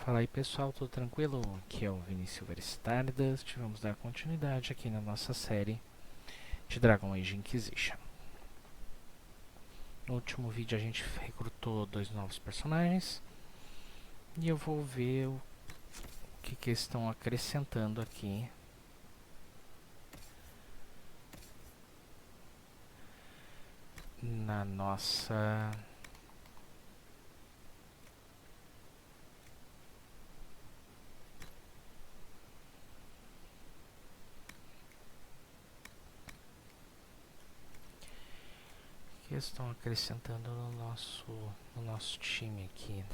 Fala aí pessoal, tudo tranquilo? Aqui é o Vinícius Stardust. Vamos dar continuidade aqui na nossa série de Dragon Age Inquisition. No último vídeo a gente recrutou 2 novos personagens e eu vou ver o que estão acrescentando aqui na nossa que estão acrescentando no nosso time aqui.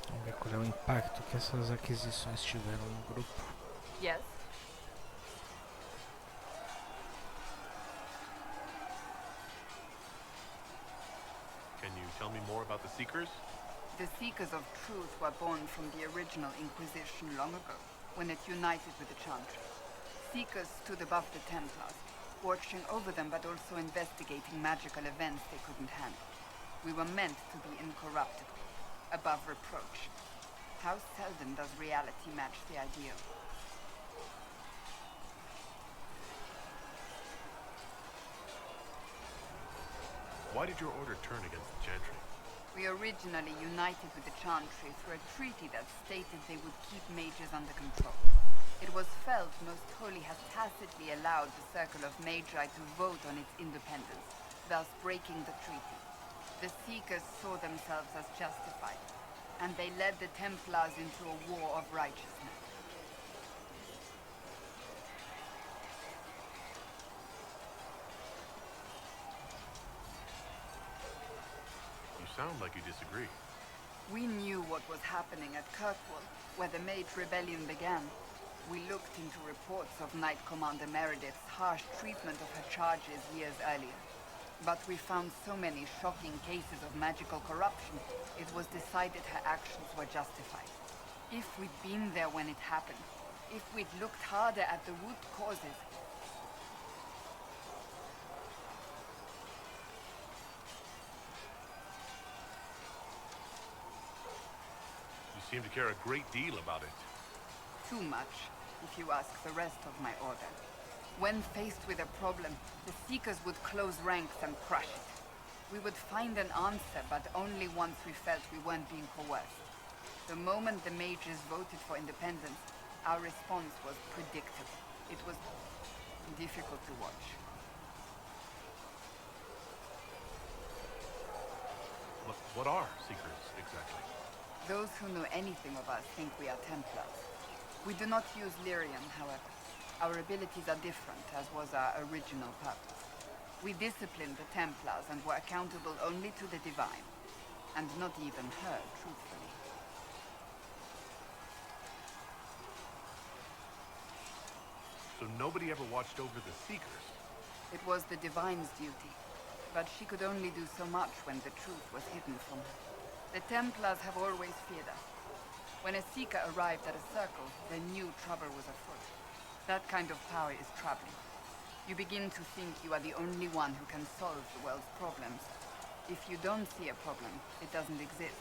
Vamos ver qual é o impacto que essas aquisições tiveram no grupo. Yes. Can you tell me more about the Seekers? The Seekers of Truth were born from the original Inquisition long ago, when it united with the Chantry. Seekers stood above the Templars, watching over them but also investigating magical events they couldn't handle. We were meant to be incorruptible, above reproach. How seldom does reality match the ideal? Why did your order turn against the Chantry? We originally united with the Chantry through a treaty that stated they would keep mages under control. It was felt Most Holy has tacitly allowed the Circle of Magi to vote on its independence, thus breaking the treaty. The Seekers saw themselves as justified, and they led the Templars into a war of righteousness. You sound like you disagree. We knew what was happening at Kirkwall, where the Mage Rebellion began. We looked into reports of Knight Commander Meredith's harsh treatment of her charges years earlier. But we found so many shocking cases of magical corruption, it was decided her actions were justified. If we'd been there when it happened, if we'd looked harder at the root causes, You seem to care a great deal about it. too much, if you ask the rest of my order. When faced with a problem, the Seekers would close ranks and crush it. We would find an answer, but only once we felt we weren't being coerced. The moment the mages voted for independence, our response was predictable. It was difficult to watch. What are Seekers, exactly? Those who know anything of us think we are Templars. We do not use Lyrium, however. Our abilities are different, as was our original purpose. We disciplined the Templars and were accountable only to the Divine. And not even her, truthfully. So nobody ever watched over the Seekers? It was the Divine's duty, but she could only do so much when the truth was hidden from her. The Templars have always feared us. When a Seeker arrived at a circle, they knew trouble was afoot. That kind of power is troubling. You begin to think you are the only one who can solve the world's problems. If you don't see a problem, it doesn't exist.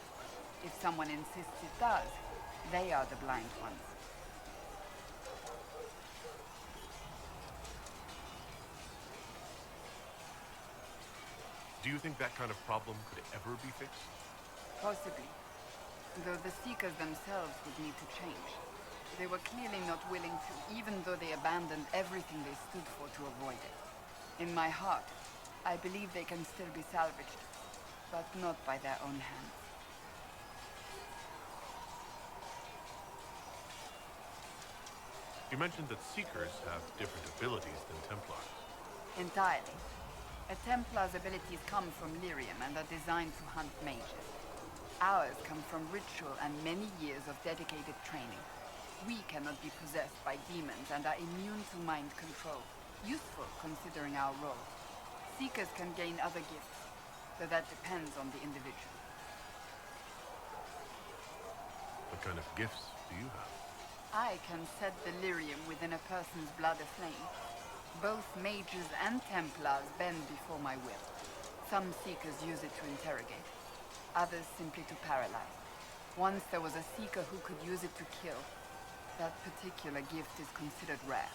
If someone insists it does, they are the blind ones. Do you think that kind of problem could ever be fixed? Possibly. Though the Seekers themselves would need to change. They were clearly not willing to, even though they abandoned everything they stood for to avoid it. In my heart, I believe they can still be salvaged, but not by their own hands. You mentioned that Seekers have different abilities than Templars. Entirely. A Templar's abilities come from lyrium and are designed to hunt mages. Ours come from ritual and many years of dedicated training. We cannot be possessed by demons and are immune to mind control. Useful considering our role. Seekers can gain other gifts, though that depends on the individual. What kind of gifts do you have? I can set the lyrium within a person's blood aflame. Both mages and Templars bend before my will. Some Seekers use it to interrogate, others simply to paralyze. Once there was a Seeker who could use it to kill. That particular gift is considered rare.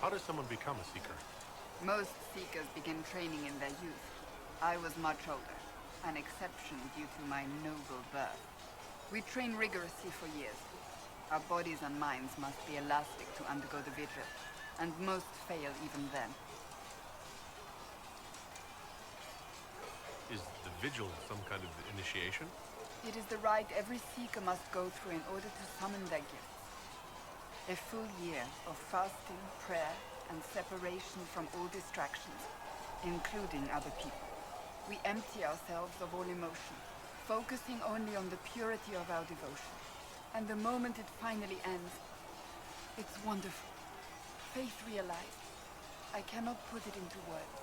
How does someone become a Seeker? Most Seekers begin training in their youth. I was much older, an exception due to my noble birth. We train rigorously for years. Our bodies and minds must be elastic to undergo the vigil, and most fail even then. Is the vigil some kind of initiation? It is the rite every Seeker must go through in order to summon their gifts. A full year of fasting, prayer, and separation from all distractions, including other people. We empty ourselves of all emotion, focusing only on the purity of our devotion. And the moment it finally ends, it's wonderful. Faith realized. I cannot put it into words.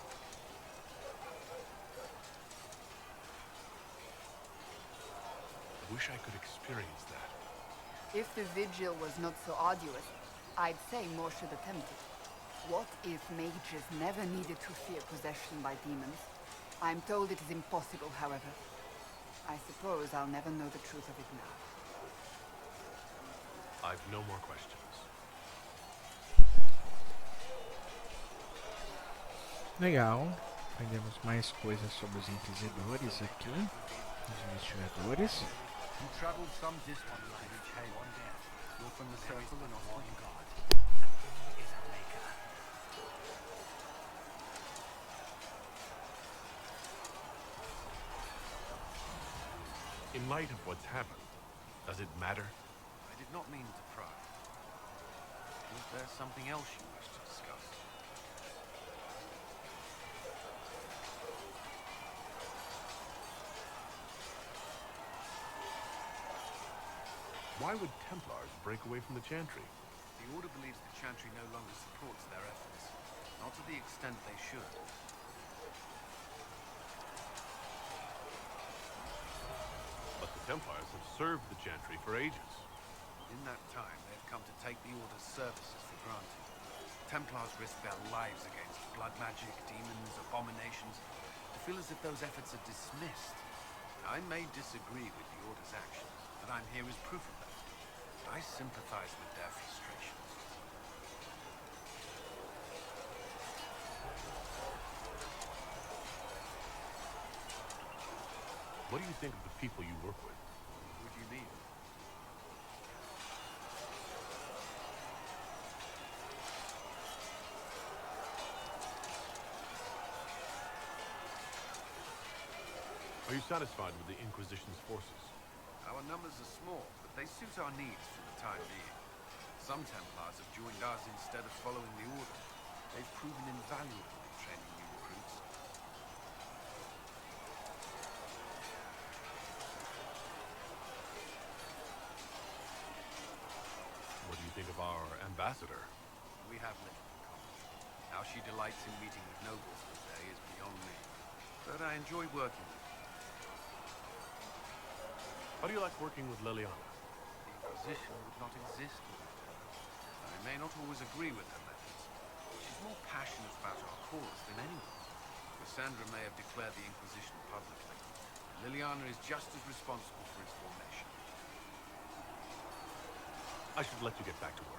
I wish I could experience that. If the vigil was not so arduous, I'd say more should attempt it. What if mages never needed to fear possession by demons? I'm told it is impossible, however. I suppose I'll never know the truth of it now. I've no more questions. Legal. Aprendemos mais coisas sobre os inquisidores aqui. Os investigadores. You traveled some distance to reach Haven. You're from the circle and on God. Is our maker. In light of what's happened, does it matter? I did not mean to pry. Was there something else you wish to discuss? Why would Templars break away from the Chantry? The Order believes the Chantry no longer supports their efforts. Not to the extent they should. But the Templars have served the Chantry for ages. In that time, they have come to take the Order's services for granted. Templars risk their lives against blood magic, demons, abominations, to feel as if those efforts are dismissed. I may disagree with the Order's actions, but I'm here as proof of that. I sympathize with their frustrations. What do you think of the people you work with? What do you mean? Are you satisfied with the Inquisition's forces? Our numbers are small, but they suit our needs for the time being. Some Templars have joined us instead of following the Order. They've proven invaluable in training new recruits. What do you think of our ambassador? We have little in common. How she delights in meeting with nobles today is beyond me. But I enjoy working with her. How do you like working with Liliana? The Inquisition would not exist without her. I may not always agree with her methods, but she's more passionate about our cause than anyone. Cassandra may have declared the Inquisition publicly. Liliana is just as responsible for its formation. I should let you get back to work.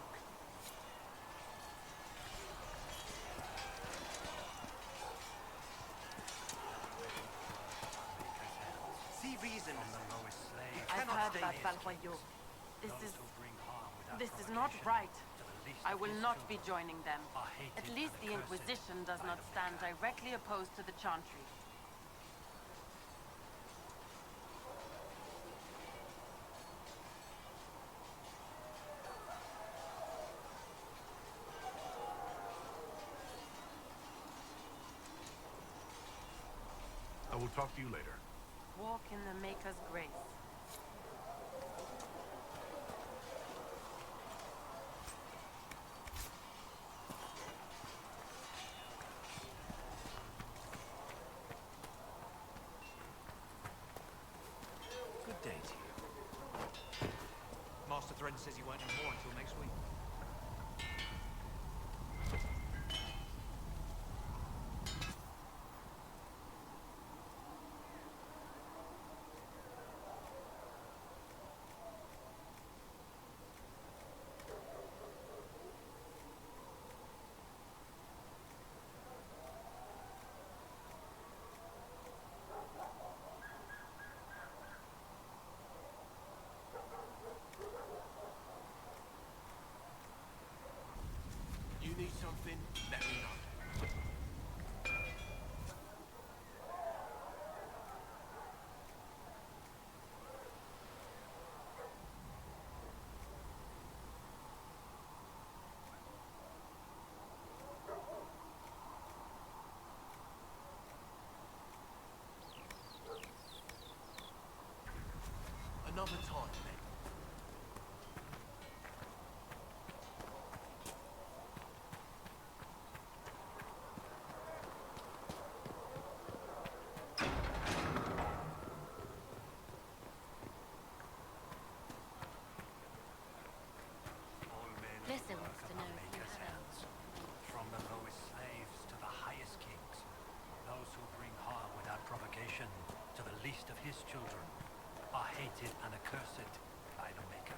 See reason. I've heard about Valroyo. This is not right. I will not be joining them. At least the Inquisition does not stand directly opposed to the Chantry. I will talk to you later. Walk in the Maker's grace. Good day to you. Master Thread says you won't know more until next week. You need something? Let me know. Another time, then. Listen wants to know if you have From the lowest slaves to the highest kings, those who bring harm without provocation to the least of his children are hated and accursed by the Maker.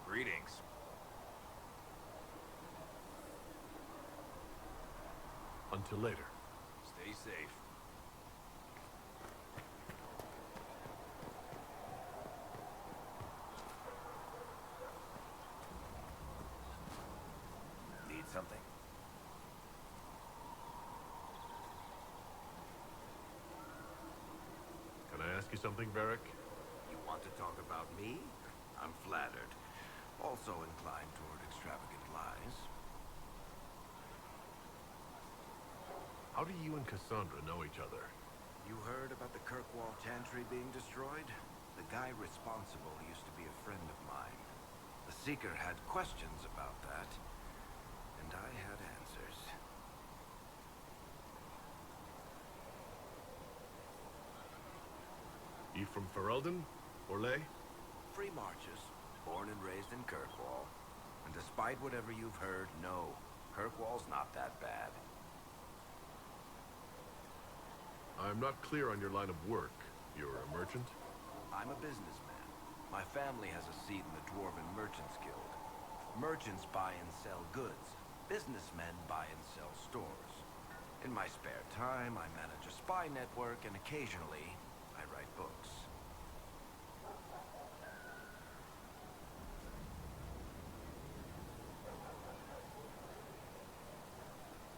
Greetings. Until later. Stay safe. Need something? Can I ask you something, Varric? You want to talk about me? I'm flattered. Also inclined toward extravagant lies. How do you and Cassandra know each other? You heard about the Kirkwall Chantry being destroyed? The guy responsible used to be a friend of mine. The Seeker had questions about that, and I had answers. You from Ferelden? Orlais? Free Marches, born and raised in Kirkwall. And despite whatever you've heard, no, Kirkwall's not that bad. I'm not clear on your line of work. You're a merchant? I'm a businessman. My family has a seat in the Dwarven Merchants Guild. Merchants buy and sell goods. Businessmen buy and sell stores. In my spare time, I manage a spy network, and occasionally, I write books.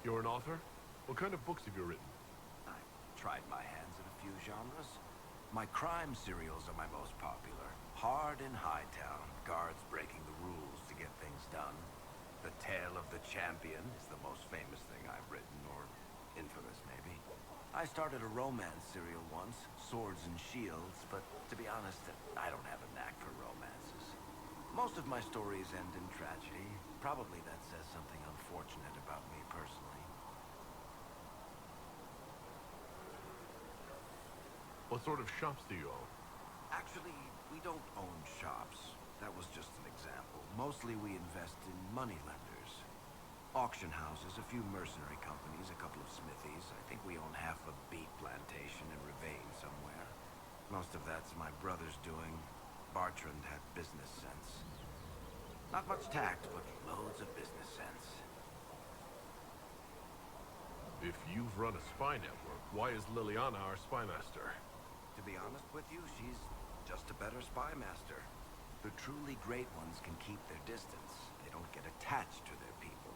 You're an author? What kind of books have you written? I've tried my hands at a few genres. My crime serials are my most popular. Hard in Hightown, guards breaking the rules to get things done. The Tale of the Champion is the most famous thing I've written, or infamous maybe. I started a romance serial once, Swords and Shields, but to be honest, I don't have a knack for romances. Most of my stories end in tragedy. Probably that says something unfortunate about me personally. What sort of shops do you own? Actually, we don't own shops. That was just an example. Mostly we invest in money lenders. Auction houses, a few mercenary companies, a couple of smithies. I think we own half a beet plantation in Ravane somewhere. Most of that's my brother's doing. Bartrand had business sense. Not much tact, but loads of business sense. If you've run a spy network, why is Liliana our spy master? To be honest with you, she's just a better spy master. The truly great ones can keep their distance. They don't get attached to their people.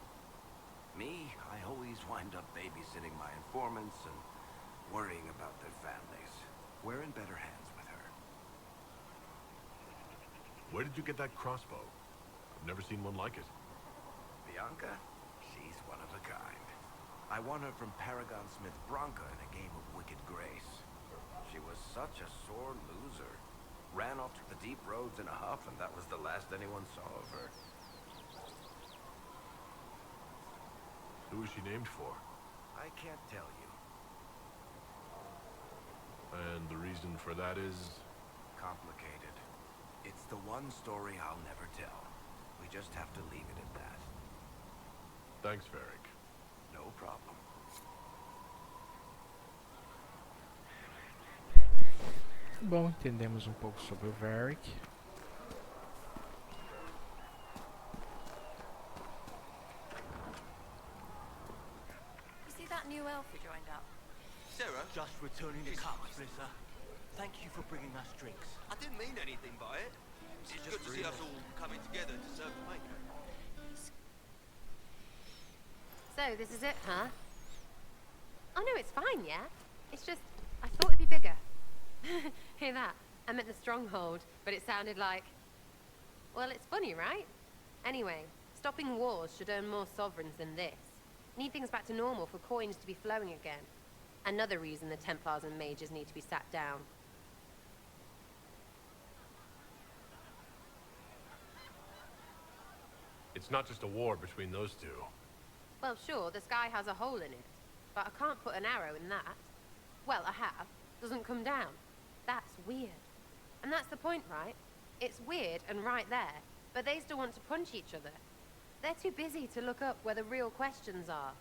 Me, I always wind up babysitting my informants and worrying about their families. We're in better hands with her. Where did you get that crossbow? I've never seen one like it. Bianca, she's one of a kind. I won her from Paragon Smith Bronca in a game of Wicked Grace. She was such a sore loser. Ran off to the deep roads in a huff, and that was the last anyone saw of her. Who is she named for? I can't tell you. And the reason for that is? Complicated. It's the one story I'll never tell. We just have to leave it at that. Thanks, Varric. No problem. Bom, entendemos pouco sobre o Varric. You see that new elf who joined up? Sarah? Just returning the cups, Melissa. Thank you for bringing us drinks. I didn't mean anything by it. It's good to see us all coming together to serve the mate. So, this is it, huh? Oh no, it's fine, yeah? It's just, I thought it'd be bigger. Hear that? I meant the stronghold, but it sounded like... Well, it's funny, right? Anyway, stopping wars should earn more sovereigns than this. Need things back to normal for coins to be flowing again. Another reason the Templars and mages need to be sat down. It's not just a war between those two. Well, sure, the sky has a hole in it, but I can't put an arrow in that. Well, I have. Doesn't come down. That's weird. And that's the point, right? It's weird and right there, but they still want to punch each other. They're too busy to look up where the real questions are.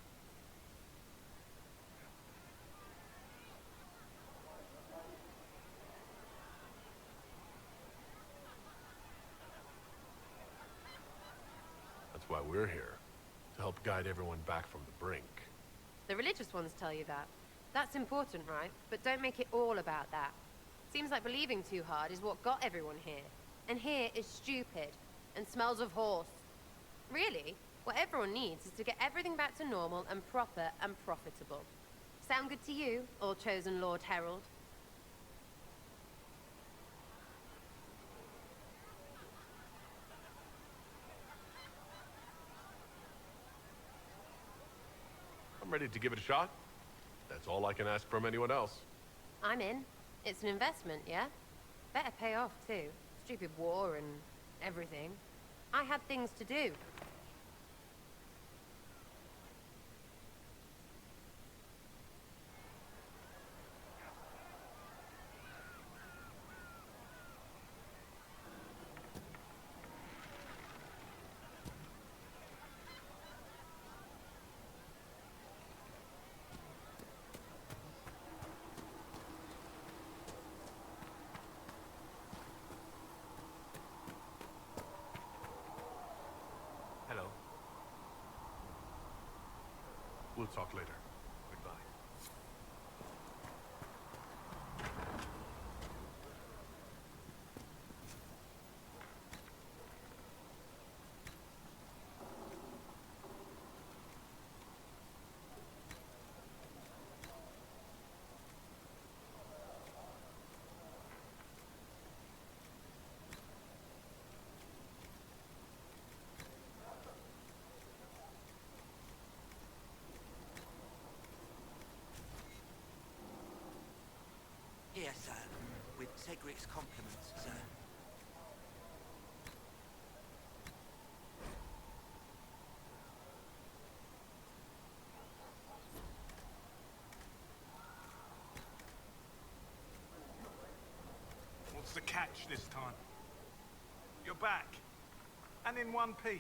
That's why we're here. To help guide everyone back from the brink. The religious ones tell you that. That's important, right? But don't make it all about that. Seems like believing too hard is what got everyone here. And here is stupid and smells of horse. Really, what everyone needs is to get everything back to normal and proper and profitable. Sound good to you, all-chosen Lord Herald? I'm ready to give it a shot. That's all I can ask from anyone else. I'm in. It's an investment, yeah? Better pay off, too. Stupid war and everything. I had things to do. Hello. We'll talk later. Goodbye. Here, sir. With Cedric's compliments, sir. What's the catch this time? You're back. And in one piece.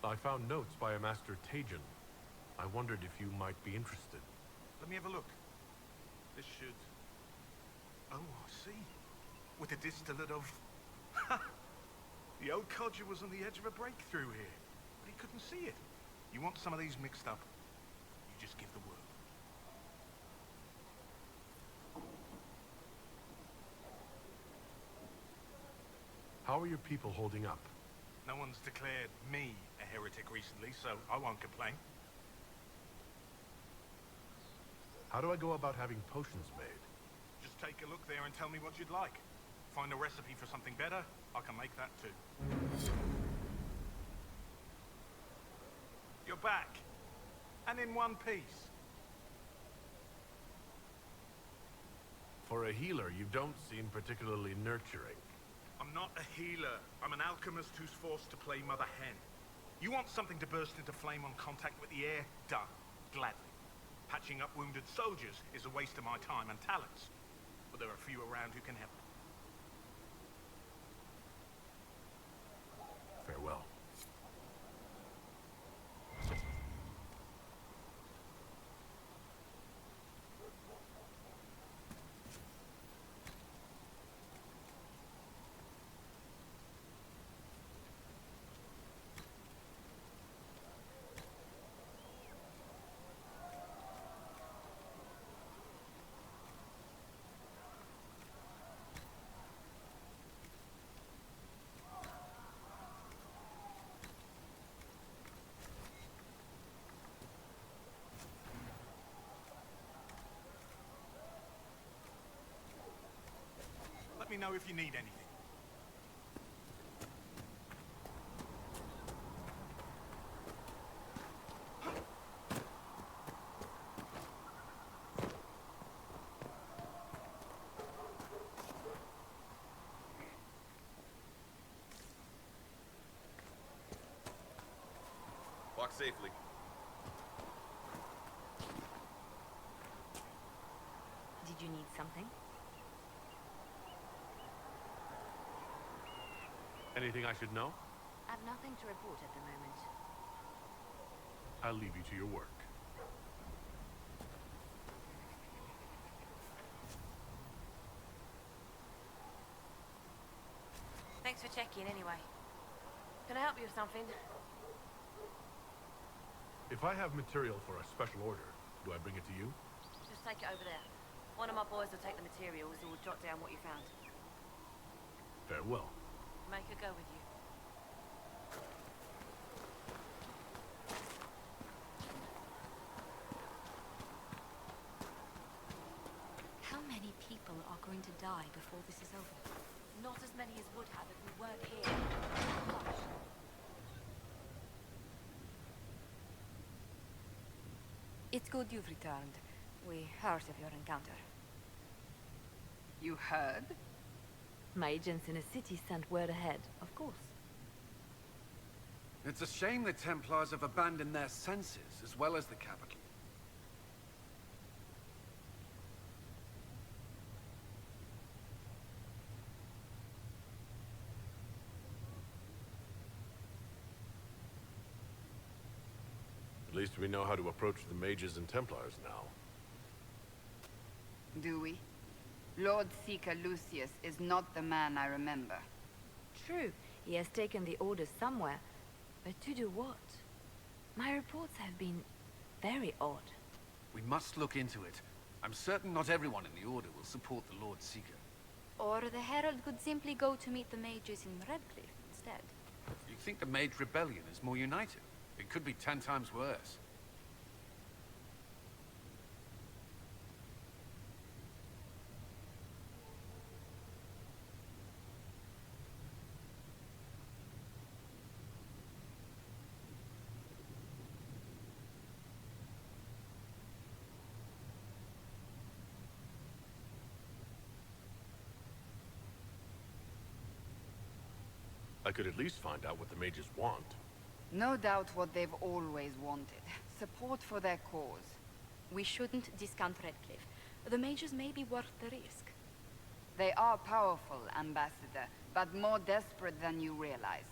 I found notes by a Master Tajan. I wondered if you might be interested. Let me have a look. This should... Oh, I see. With a distillate of... The old codger was on the edge of a breakthrough here, but he couldn't see it. You want some of these mixed up, you just give the word. How are your people holding up? No one's declared me a heretic recently, so I won't complain. How do I go about having potions made? Just take a look there and tell me what you'd like. Find a recipe for something better, I can make that too. You're back. And in one piece. For a healer, you don't seem particularly nurturing. I'm not a healer. I'm an alchemist who's forced to play Mother Hen. You want something to burst into flame on contact with the air? Done. Gladly. Patching up wounded soldiers is a waste of my time and talents. But there are few around who can help. Farewell. Let me know if you need anything. Walk safely. Did you need something? Anything I should know? I've nothing to report at the moment. I'll leave you to your work. Thanks for checking anyway. Can I help you with something? If I have material for a special order, do I bring it to you? Just take it over there. One of my boys will take the materials and will jot down what you found. Farewell. Make her go with you. How many people are going to die before this is over? Not as many as would have if we weren't here. Gosh. It's good you've returned. We heard of your encounter. You heard? My agents in the city sent word ahead, of course. It's a shame the Templars have abandoned their senses, as well as the capital. At least we know how to approach the mages and Templars now. Do we? Lord Seeker Lucius is not the man I remember. True, he has taken the orders somewhere. But to do what? My reports have been very odd. We must look into it. I'm certain not everyone in the Order will support the Lord Seeker. Or the Herald could simply go to meet the mages in Redcliffe instead. You think the Mage Rebellion is more united? It could be 10 times worse. I could at least find out what the mages want. No doubt what they've always wanted. Support for their cause. We shouldn't discount Redcliffe. The mages may be worth the risk. They are powerful, Ambassador, but more desperate than you realize.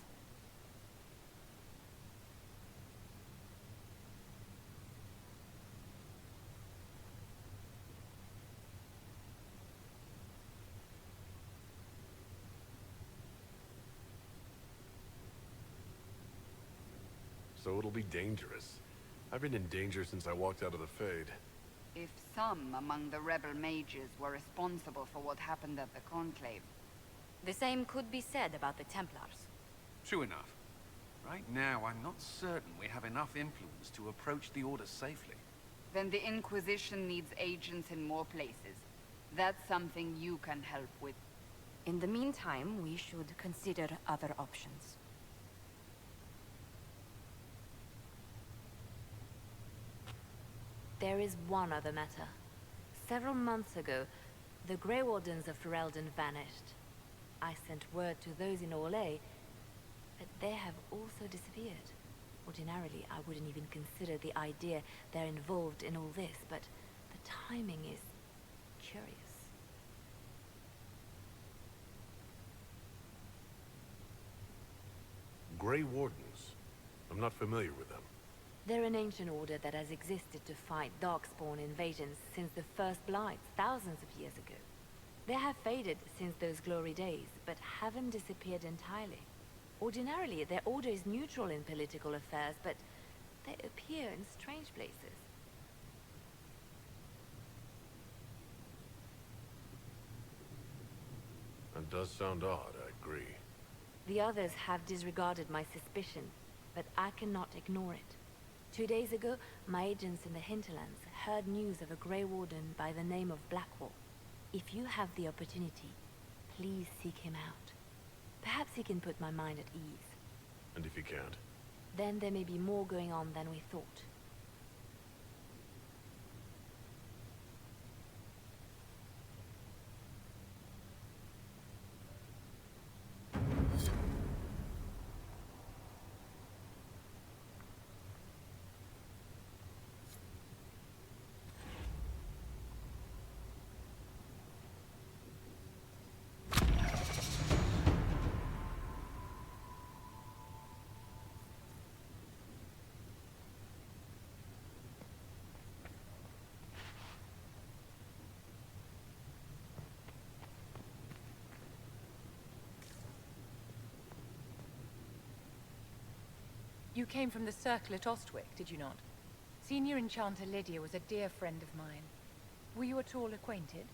So it'll be dangerous. I've been in danger since I walked out of the Fade. If some among the rebel mages were responsible for what happened at the Conclave. The same could be said about the Templars. True enough. Right now, I'm not certain we have enough influence to approach the Order safely. Then the Inquisition needs agents in more places. That's something you can help with. In the meantime, we should consider other options. There is one other matter. Several months ago, the Grey Wardens of Ferelden vanished. I sent word to those in Orlais, but they have also disappeared. Ordinarily, I wouldn't even consider the idea they're involved in all this, but the timing is curious. Grey Wardens. I'm not familiar with them. They're an ancient order that has existed to fight Darkspawn invasions since the First Blights, thousands of years ago. They have faded since those glory days, but haven't disappeared entirely. Ordinarily, their order is neutral in political affairs, but they appear in strange places. That does sound odd, I agree. The others have disregarded my suspicion, but I cannot ignore it. 2 days ago, my agents in the hinterlands heard news of a Grey Warden by the name of Blackwall. If you have the opportunity, please seek him out. Perhaps he can put my mind at ease. And if you can't? Then there may be more going on than we thought. You came from the Circle at Ostwick, did you not? Senior Enchanter Lydia was a dear friend of mine. Were you at all acquainted?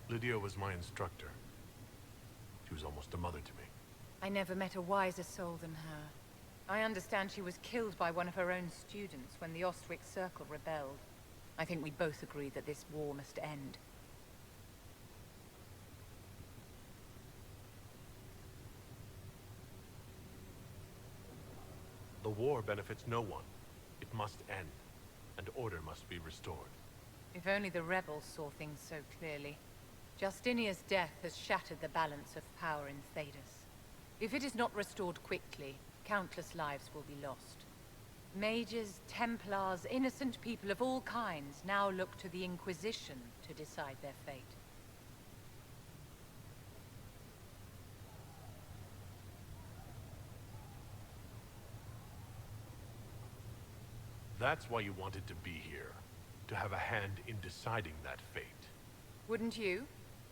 Lydia was my instructor. She was almost a mother to me. I never met a wiser soul than her. I understand she was killed by one of her own students when the Ostwick Circle rebelled. I think we both agree that this war must end. The war benefits no one. It must end, and order must be restored. If only the rebels saw things so clearly. Justinia's death has shattered the balance of power in Thedas. If it is not restored quickly, countless lives will be lost. Mages, Templars, innocent people of all kinds now look to the Inquisition to decide their fate. That's why you wanted to be here, to have a hand in deciding that fate. Wouldn't you?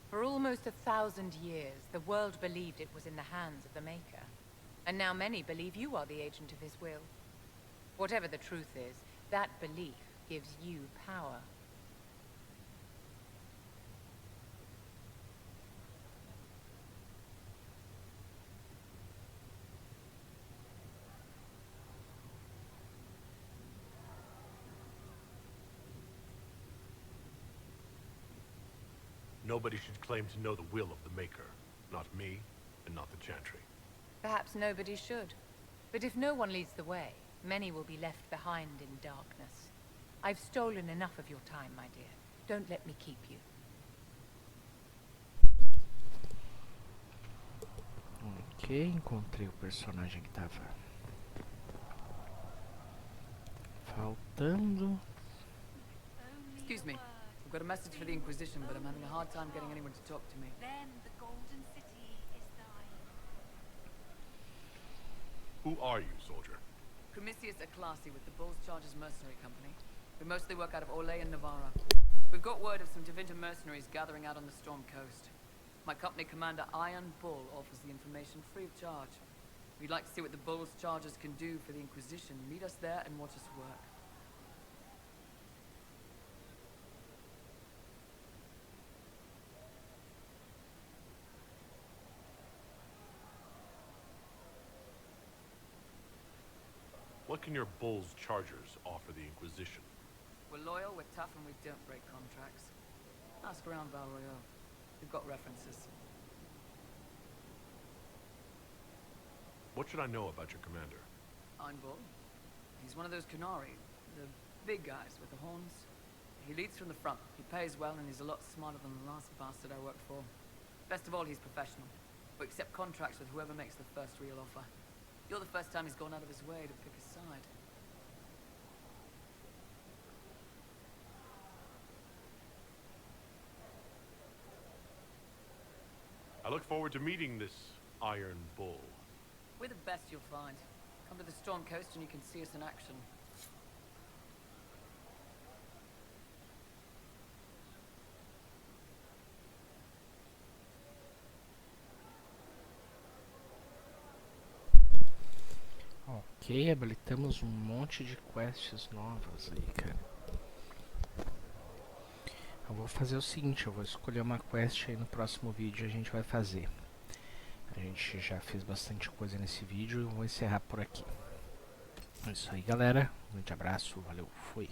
For almost 1,000 years, the world believed it was in the hands of the Maker. And now many believe you are the agent of his will. Whatever the truth is, that belief gives you power. Nobody should claim to know the will of the Maker. Not me, and not the Chantry. Perhaps nobody should. But if no one leads the way, many will be left behind in darkness. I've stolen enough of your time, my dear. Don't let me keep you. Ok, encontrei o personagem que tava faltando. Excuse me. I've got a message for the Inquisition, but I'm having a hard time getting anyone to talk to me. Then the Golden City is thine. Who are you, soldier? Cremisius Aclasi with the Bulls Chargers Mercenary Company. We mostly work out of Olay and Navarra. We've got word of some Tevinter mercenaries gathering out on the Storm Coast. My company commander, Iron Bull, offers the information free of charge. If you'd like to see what the Bulls Chargers can do for the Inquisition, meet us there and watch us work. What can your Bulls Chargers offer the Inquisition? We're loyal, we're tough, and we don't break contracts. Ask around Val Royale. We've got references. What should I know about your commander? Iron Bull. He's one of those Canari, the big guys with the horns. He leads from the front. He pays well, and he's a lot smarter than the last bastard I worked for. Best of all, he's professional. We accept contracts with whoever makes the first real offer. You're the first time he's gone out of his way to pick a side. I look forward to meeting this Iron Bull. We're the best you'll find. Come to the Storm Coast and you can see us in action. Ok, habilitamos monte de quests novas aí, cara. Eu vou fazer o seguinte, eu vou escolher uma quest aí no próximo vídeo a gente vai fazer. A gente já fez bastante coisa nesse vídeo e eu vou encerrar por aqui. É isso aí, galera. Um grande abraço, valeu, fui.